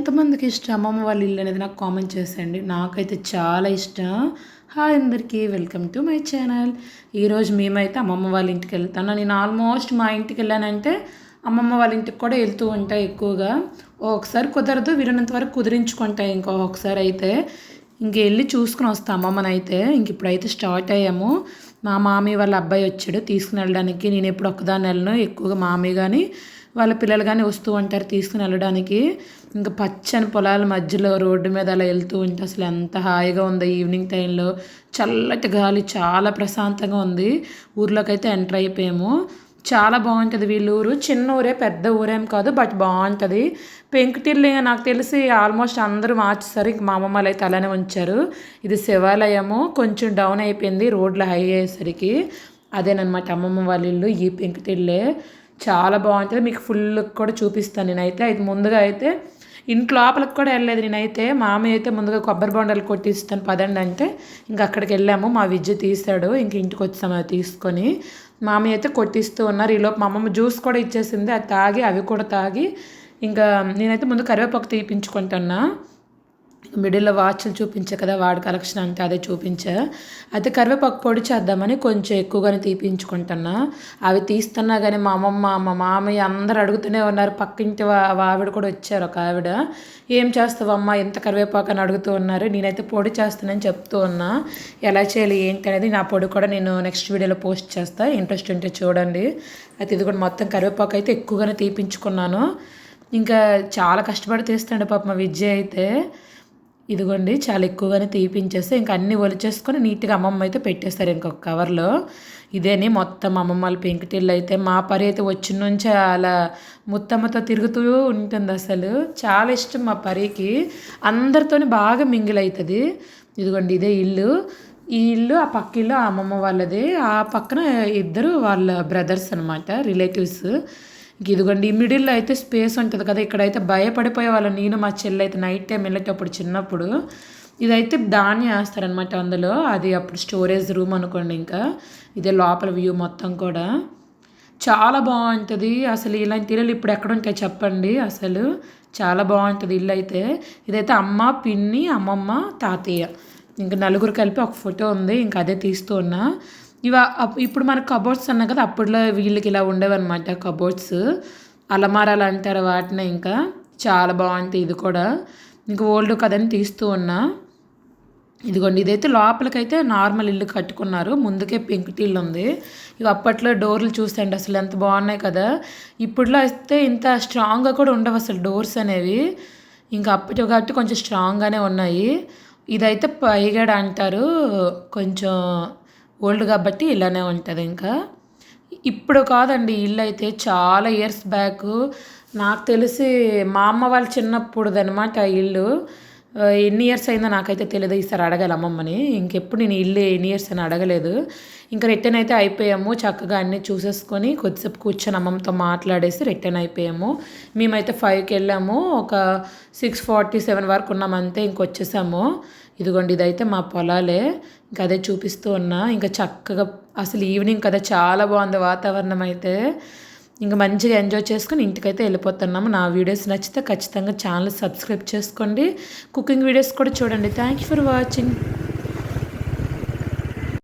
ఎంతమందికి ఇష్టం అమ్మమ్మ వాళ్ళ ఇల్లు అనేది నాకు కామెంట్ చేసేయండి. నాకైతే చాలా ఇష్టం. హాయ్ అందరికీ, వెల్కమ్ టు మై ఛానల్. ఈరోజు మేమైతే అమ్మమ్మ వాళ్ళ ఇంటికి వెళ్తాను. నేను ఆల్మోస్ట్ మా ఇంటికి వెళ్ళానంటే అమ్మమ్మ వాళ్ళ ఇంటికి కూడా వెళ్తూ ఉంటాయి ఎక్కువగా. ఒకసారి కుదరదు, వీలైనంత వరకు కుదిరించుకుంటాయి. ఒకసారి అయితే వెళ్ళి చూసుకుని వస్తాం అమ్మమ్మని అయితే. ఇప్పుడైతే స్టార్ట్ అయ్యాము. మా మామయ్య వాళ్ళ అబ్బాయి వచ్చాడు తీసుకుని వెళ్ళడానికి. నేను ఎప్పుడు ఒక్కదాన్ని వెళ్ళను, ఎక్కువగా మామయ్య కానీ వాళ్ళ పిల్లలు కానీ వస్తూ ఉంటారు తీసుకుని వెళ్ళడానికి. ఇంకా పచ్చని పొలాల మధ్యలో రోడ్డు మీద అలా వెళ్తూ ఉంటే అసలు ఎంత హాయిగా ఉందో. ఈవినింగ్ టైంలో చల్లటి గాలి, చాలా ప్రశాంతంగా ఉంది. ఊర్లోకి అయితే ఎంటర్ అయిపోయాము. చాలా బాగుంటుంది వీళ్ళ ఊరు. చిన్న ఊరే, పెద్ద ఊరేం కాదు, బట్ బాగుంటుంది. పెంకుటిల్లు నాకు తెలిసి ఆల్మోస్ట్ అందరూ మార్చేసారు. ఇంక మా అమ్మమ్మలు అయితే అలానే ఉంచారు. ఇది శివాలయము, కొంచెం డౌన్ అయిపోయింది రోడ్లు హై అయ్యేసరికి. అదేనమాట అమ్మమ్మ వాళ్ళ ఇల్లు. ఈ పెంకుటిల్లే చాలా బాగుంటుంది. మీకు ఫుల్ కూడా చూపిస్తాను నేనైతే. అయితే ముందుగా అయితే ఇంట్లో లోపలికి కూడా వెళ్ళలేదు నేనైతే. మామయ్య అయితే ముందుగా కొబ్బరి బొండాలు కొట్టిస్తాను పదండి అంటే ఇంక అక్కడికి వెళ్ళాము. మా విద్య తీశాడు, ఇంక ఇంటికి వచ్చాము అది తీసుకొని. మామయ్య అయితే కొట్టిస్తూ ఉన్నారు. ఈలోపు మా అమ్మమ్మ జ్యూస్ కూడా ఇచ్చేసింది. అది తాగి, అవి కూడా తాగి, ఇంకా నేనైతే ముందు కరివేపాకు తీపించుకుంటున్నా. మిడిల్లో వాచ్లు చూపించా కదా, వాడి కలెక్షన్ అంటే అదే చూపించా. అయితే కరివేపాకు పొడి చేద్దామని కొంచెం ఎక్కువగానే తీపించుకుంటున్నా. అవి తీస్తున్నా కానీ మా అమ్మమ్మ, మా మామయ్య అందరూ అడుగుతూనే ఉన్నారు. పక్కింటి ఆవిడ కూడా వచ్చారు, ఒక ఆవిడ. ఏం చేస్తావమ్మా ఇంత కరివేపాకు అని అడుగుతూ ఉన్నారు. నేనైతే పొడి చేస్తానని చెప్తూ ఉన్నా. ఎలా చేయాలి ఏంటి అనేది నా పొడి కూడా నేను నెక్స్ట్ వీడియోలో పోస్ట్ చేస్తాను, ఇంట్రెస్ట్ ఉంటే చూడండి. అయితే ఇది కూడా మొత్తం కరివేపాకు అయితే ఎక్కువగానే తీపించుకున్నాను. ఇంకా చాలా కష్టపడి తీస్తాడు పాప మా విద్య అయితే. ఇదిగోండి చాలా ఎక్కువగానే తీపించేస్తే ఇంకా అన్నీ ఒలిచేసుకొని నీట్గా అమ్మమ్మ అయితే పెట్టేస్తారు ఇంకొక కవర్లో. ఇదేని మొత్తం అమ్మమ్మ వాళ్ళ పెంకుటిల్లు అయితే. మా పరి అయితే వచ్చిన నుంచి అలా ముత్తమ్మతో తిరుగుతూ ఉంటుంది. అసలు చాలా ఇష్టం మా పరికి, అందరితోని బాగా మింగిల్ అవుతుంది. ఇదిగోండి ఇదే ఇల్లు. ఈ ఇల్లు, ఆ పక్క ఇల్లు అమ్మమ్మ వాళ్ళది. ఆ పక్కన ఇద్దరు వాళ్ళ బ్రదర్స్ అనమాట, రిలేటివ్స్. ఇదిగోండి ఈ మిడిల్లో అయితే స్పేస్ ఉంటుంది కదా, ఇక్కడైతే భయపడిపోయే వాళ్ళు నేను మా చెల్లి అయితే నైట్ టైం వెళ్ళేటప్పుడు చిన్నప్పుడు. ఇదైతే ధాన్యం వేస్తారనమాట అందులో. అది అప్పుడు స్టోరేజ్ రూమ్ అనుకోండి. ఇంకా ఇదే లోపల వ్యూ మొత్తం కూడా చాలా బాగుంటుంది. అసలు ఇలాంటి ఇల్లు ఇప్పుడు ఎక్కడ ఉంటాయి చెప్పండి. అసలు చాలా బాగుంటుంది ఇల్లు అయితే. ఇదైతే అమ్మ, పిన్ని, అమ్మమ్మ, తాతయ్య, ఇంకా నలుగురు కలిపి ఒక ఫోటో ఉంది. ఇంకా అదే తీస్తూ ఉన్నా. ఇప్పుడు మనకు కబోర్డ్స్ అన్నా కదా, అప్పట్లో వీళ్ళకి ఇలా ఉండేవన్నమాట కబోర్డ్స్, అలమారాలు అంటారు వాటిని. ఇంకా చాలా బాగుంటాయి. ఇది కూడా ఇంకా ఓల్డ్ కదని తీస్తూ ఉన్నా. ఇదిగోండి ఇదైతే లోపలికైతే నార్మల్ ఇల్లు కట్టుకున్నారు, ముందుకే పెంకుటిల్లు ఉంది. అప్పట్లో డోర్లు చూసేయండి అసలు ఎంత బాగున్నాయి కదా. ఇప్పట్లో అయితే ఇంత స్ట్రాంగ్గా కూడా ఉండవు అసలు డోర్స్ అనేవి. ఇంకా అప్పటి కాబట్టి కొంచెం స్ట్రాంగ్గానే ఉన్నాయి. ఇదైతే పైగడ అంటారు, కొంచెం ఓల్డ్ కాబట్టి ఇలానే ఉంటుంది. ఇంకా ఇప్పుడు కాదండి ఇల్లు అయితే, చాలా ఇయర్స్ బ్యాక్, నాకు తెలిసి మా అమ్మ వాళ్ళు చిన్నప్పుడుది అనమాట ఆ ఇల్లు. ఎన్ని ఇయర్స్ అయిందో నాకైతే తెలియదు, ఈసారి అడగాలి అమ్మమ్మని. ఇంకెప్పుడు నేను ఇల్లు ఎన్ని ఇయర్స్ అని అడగలేదు. ఇంకా రిటర్న్ అయితే అయిపోయాము. చక్కగా అన్నీ చూసేసుకొని కొద్దిసేపు కూర్చొని అమ్మమ్మతో మాట్లాడేసి రిటర్న్ అయిపోయాము. మేమైతే 5కి వెళ్ళాము, ఒక 6:47 వరకు ఉన్నాము అంతే, ఇంకొచ్చేసాము. ఇదిగోండి ఇదైతే మా పొలాలే, ఇంకా అదే చూపిస్తూ ఉన్నా. ఇంకా చక్కగా అసలు ఈవినింగ్ కదా, చాలా బాగుంది వాతావరణం అయితే. ఇంకా మంచిగా ఎంజాయ్ చేసుకొని ఇంటికైతే వెళ్ళిపోతున్నాము. నా వీడియోస్ నచ్చితే ఖచ్చితంగా ఛానల్ సబ్స్క్రైబ్ చేసుకోండి. కుకింగ్ వీడియోస్ కూడా చూడండి. Thank you for watching.